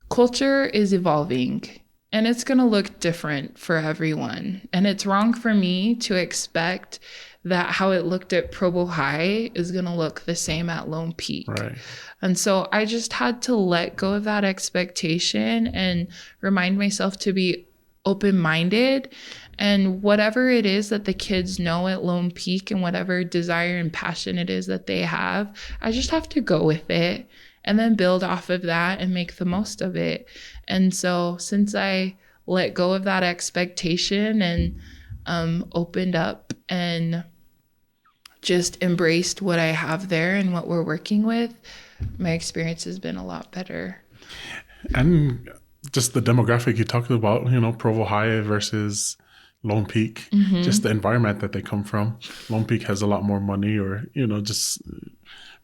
culture is evolving and it's going to look different for everyone. And it's wrong for me to expect that how it looked at Provo High is going to look the same at Lone Peak. Right. And so I just had to let go of that expectation and remind myself to be open-minded, and whatever it is that the kids know at Lone Peak and whatever desire and passion it is that they have, I just have to go with it and then build off of that and make the most of it. And so since I let go of that expectation and opened up and just embraced what I have there and what we're working with, my experience has been a lot better. And just the demographic you talked about, Provo High versus Lone Peak, just the environment that they come from. Lone Peak has a lot more money, or, just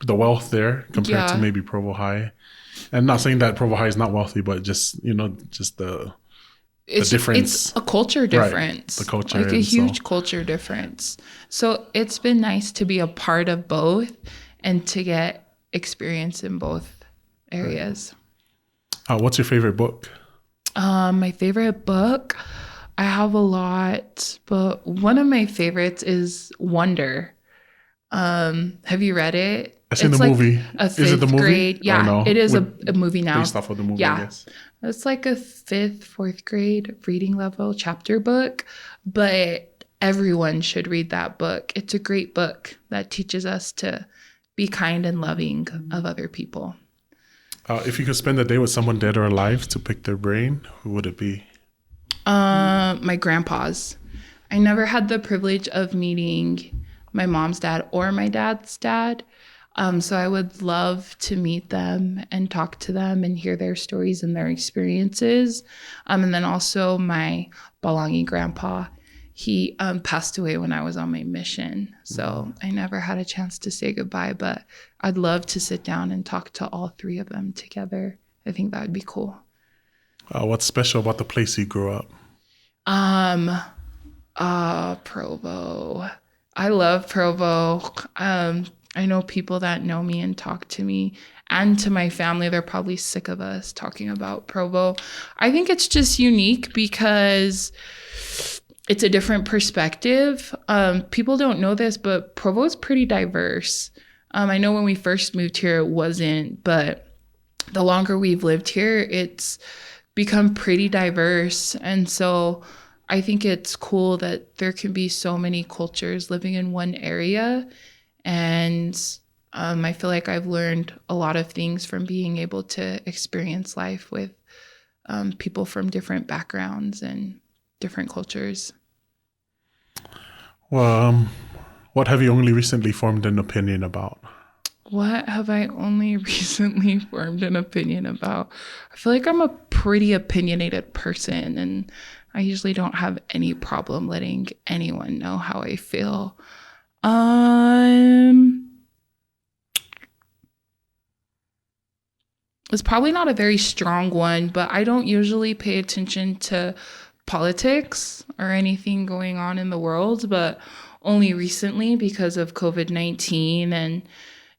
the wealth there compared to maybe Provo High. And not saying that Provo High is not wealthy, but just, just the difference. It's a culture difference. Right, the culture. Like a huge culture difference. So it's been nice to be a part of both and to get experience in both areas. What's your favorite book? My favorite book, I have a lot, but one of my favorites is Wonder. Have you read it? I've seen the movie. Is it the movie? Grade. Yeah, no? It is a movie now. Based off of the movie, I guess. It's like a 5th, 4th grade reading level chapter book, but everyone should read that book. It's a great book that teaches us to be kind and loving of other people. If you could spend a day with someone dead or alive to pick their brain, who would it be? My grandpa's. I never had the privilege of meeting my mom's dad or my dad's dad. So I would love to meet them and talk to them and hear their stories and their experiences. And then also my Balangi grandpa, he passed away when I was on my mission. So I never had a chance to say goodbye, but I'd love to sit down and talk to all 3 of them together. I think that would be cool. What's special about the place you grew up? Provo. I love Provo. I know people that know me and talk to me and to my family. They're probably sick of us talking about Provo. I think it's just unique because it's a different perspective. People don't know this, but Provo is pretty diverse. I know when we first moved here, it wasn't, but the longer we've lived here, it's become pretty diverse. And so I think it's cool that there can be so many cultures living in one area. And I feel like I've learned a lot of things from being able to experience life with people from different backgrounds and different cultures. Well, what have you only recently formed an opinion about? What have I only recently formed an opinion about? I feel like I'm a pretty opinionated person, and I usually don't have any problem letting anyone know how I feel. It's probably not a very strong one, but I don't usually pay attention to politics or anything going on in the world, but only recently because of COVID-19 and,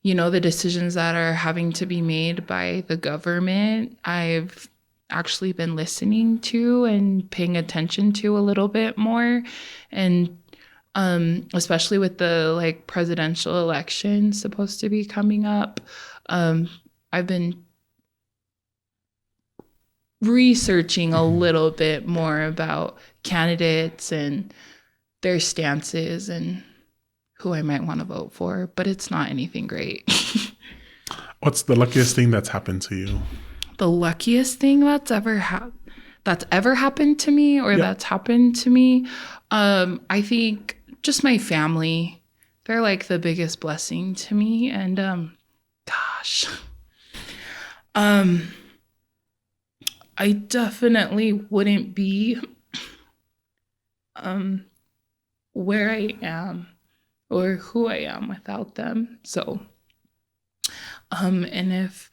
the decisions that are having to be made by the government, I've actually been listening to and paying attention to a little bit more. And especially with the presidential election supposed to be coming up, I've been researching a little bit more about candidates and their stances and who I might want to vote for, but it's not anything great. What's the luckiest thing that's happened to you? The luckiest thing that's ever happened to me, or that's happened to me, I think just my family. They're like the biggest blessing to me. And gosh, I definitely wouldn't be where I am or who I am without them. So, and if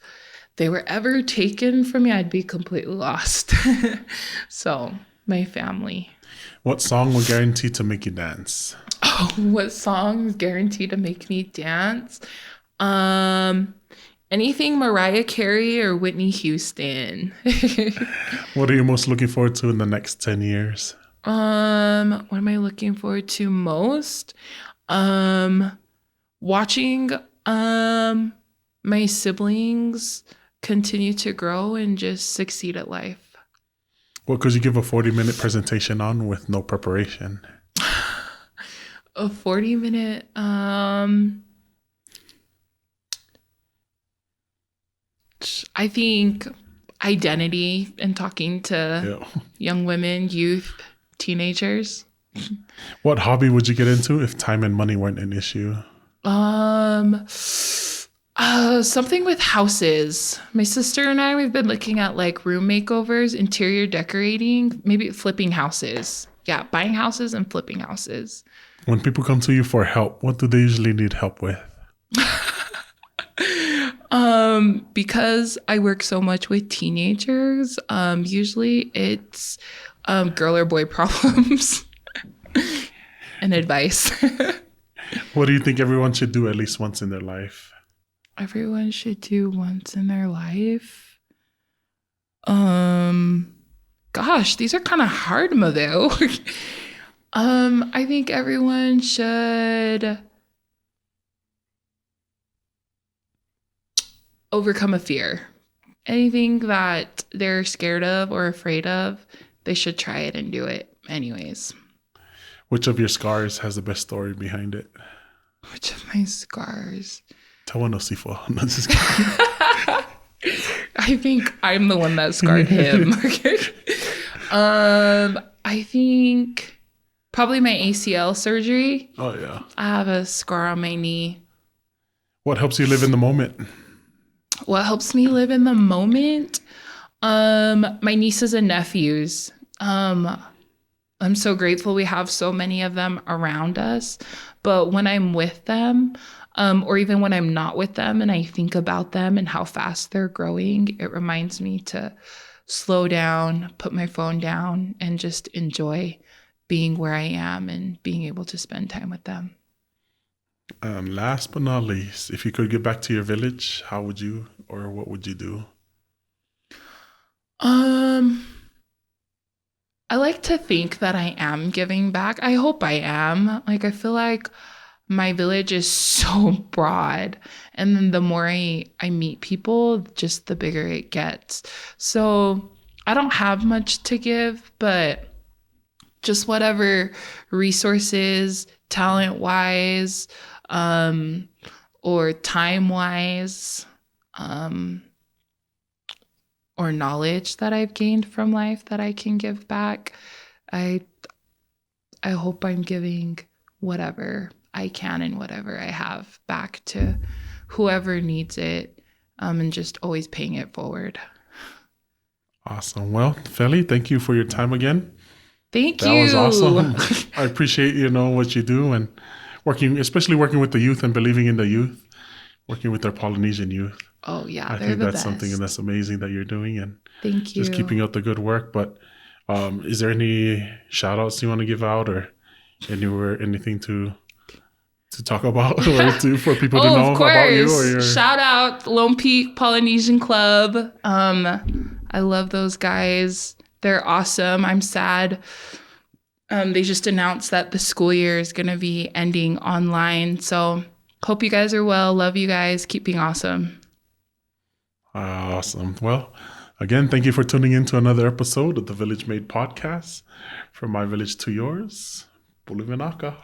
they were ever taken from me, I'd be completely lost. So, my family. What song will guarantee to make you dance? Oh, what song is guaranteed to make me dance? Anything Mariah Carey or Whitney Houston. What are you most looking forward to in the next 10 years? What am I looking forward to most? Watching my siblings continue to grow and just succeed at life. What could you give a 40-minute presentation on with no preparation? A 40-minute, I think identity and talking to young women, youth, teenagers. What hobby would you get into if time and money weren't an issue? Something with houses. My sister and I, we've been looking at like room makeovers, interior decorating, maybe flipping houses. Yeah, buying houses and flipping houses. When people come to you for help, what do they usually need help with? Because I work so much with teenagers, usually it's girl or boy problems and advice. What do you think everyone should do at least once in their life? Everyone should do once in their life. Gosh, these are kind of hard, Mavil. I think everyone should overcome a fear. Anything that they're scared of or afraid of, they should try it and do it anyways. Which of your scars has the best story behind it? Which of my scars? Tawanosifo. No, just kidding. I think I'm the one that scarred him. I think probably my ACL surgery. Oh, yeah. I have a scar on my knee. What helps you live in the moment? What helps me live in the moment? My nieces and nephews. I'm so grateful we have so many of them around us. But when I'm with them, or even when I'm not with them and I think about them and how fast they're growing, it reminds me to slow down, put my phone down, and just enjoy being where I am and being able to spend time with them. Last but not least, if you could get back to your village, how would you, or what would you do? I like to think that I am giving back. I hope I am. Like, I feel like my village is so broad. And then the more I meet people, just the bigger it gets. So I don't have much to give, but just whatever resources, talent-wise, or time-wise, or knowledge that I've gained from life that I can give back. I hope I'm giving whatever I can and whatever I have back to whoever needs it, and just always paying it forward. Awesome. Well, Feli, thank you for your time again. Thank you. That was awesome. I appreciate, what you do and especially working with the youth and believing in the youth, working with our Polynesian youth. Oh, yeah. I think that's something that's amazing that you're doing, and thank you. Just keeping up the good work. But is there any shout outs you want to give out or anything to talk about or for people to know about you? Or your... Shout out Lone Peak Polynesian Club. I love those guys. They're awesome. I'm sad. They just announced that the school year is going to be ending online. So hope you guys are well. Love you guys. Keep being awesome. Awesome. Well, again, thank you for tuning in to another episode of the Village Made podcast. From my village to yours, Ika.